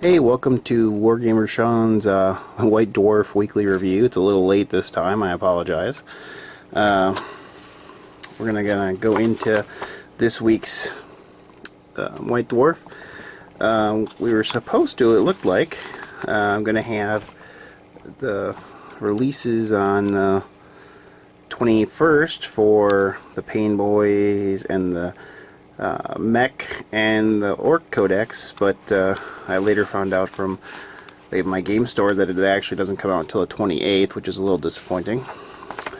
Hey, welcome to Wargamer Sean's White Dwarf Weekly Review. It's a little late this time, I apologize. We're gonna go into this week's White Dwarf. We were supposed to, it looked like, I'm gonna have the releases on the 21st for the Pain Boys and the Mech and the Ork Codex, but I later found out from my game store that it actually doesn't come out until the 28th, which is a little disappointing.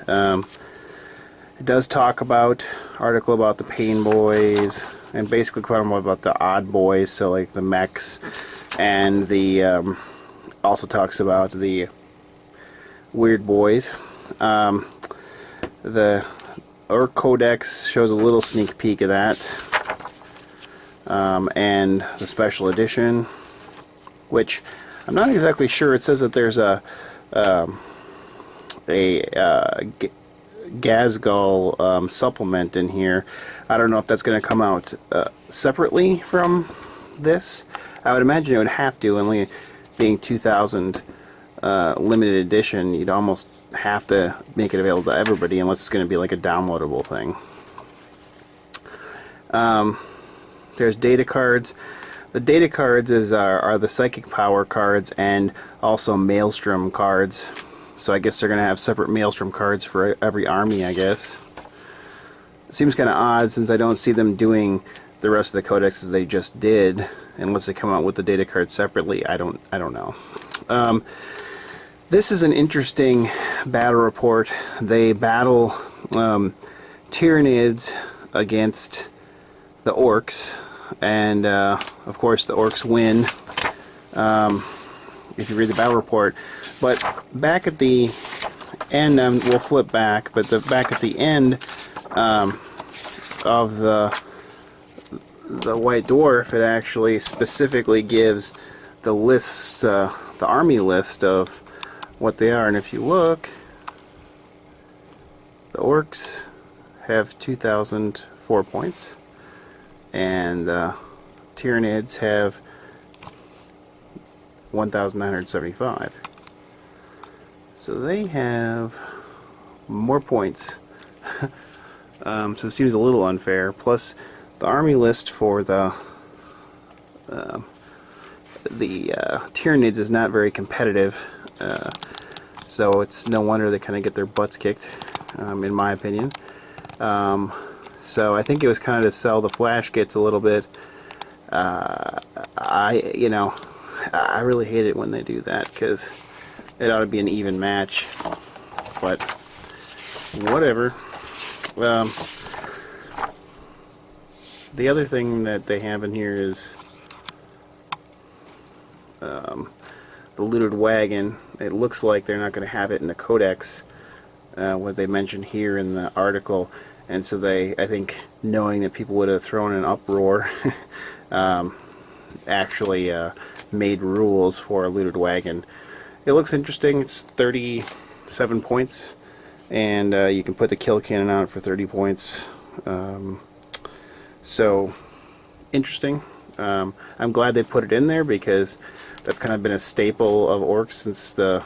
It does talk about article about the Pain Boys and basically quite a more about the odd boys, so like the mechs, and the also talks about the weird boys. The Ork Codex shows a little sneak peek of that, and the special edition, which I'm not exactly sure. It says that there's a Gazgul supplement in here. I don't know if that's going to come out separately from this. I would imagine it would have to, only being 2000 limited edition. You'd almost have to make it available to everybody unless it's going to be like a downloadable thing. There's data cards. The data cards are the psychic power cards and also Maelstrom cards. So I guess they're going to have separate Maelstrom cards for every army, I guess. It seems kind of odd since I don't see them doing the rest of the codexes they just did, unless they come out with the data cards separately. I don't know. This is an interesting battle report. They battle Tyranids against the Orks, and of course the Orks win if you read the battle report. But back at the end, we'll flip back, but back at the end of the White Dwarf, it actually specifically gives the lists, the army list of what they are. And if you look, the Orks have 2,004 points, and Tyranids have 1,975. So they have more points. So it seems a little unfair. Plus, the army list for the Tyranids is not very competitive. So it's no wonder they kind of get their butts kicked, in my opinion. So I think it was kind of to sell the flash kits a little bit. I really hate it when they do that, because it ought to be an even match. But whatever. The other thing that they have in here is the looted wagon. It looks like they're not going to have it in the codex, what they mentioned here in the article, and so they, I think, knowing that people would have thrown an uproar, actually made rules for a looted wagon. It looks interesting. It's 37 points, and you can put the kill cannon on it for 30 points. So interesting. I'm glad they put it in there, because that's kind of been a staple of Orcs since the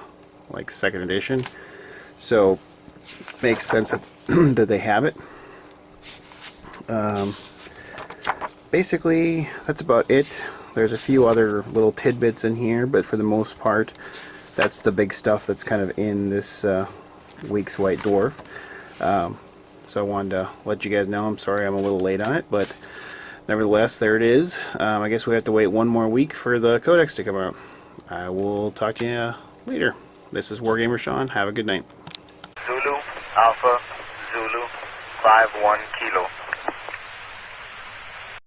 second edition. So makes sense that they have it. Basically, that's about it. There's a few other little tidbits in here, but for the most part, that's the big stuff that's kind of in this week's White Dwarf. So I wanted to let you guys know. I'm sorry I'm a little late on it, but nevertheless, there it is. I guess we have to wait one more week for the Codex to come out. I will talk to you later. This is Wargamer Sean. Have a good night. Zulu, Alpha, Zulu, 5-1 Kilo.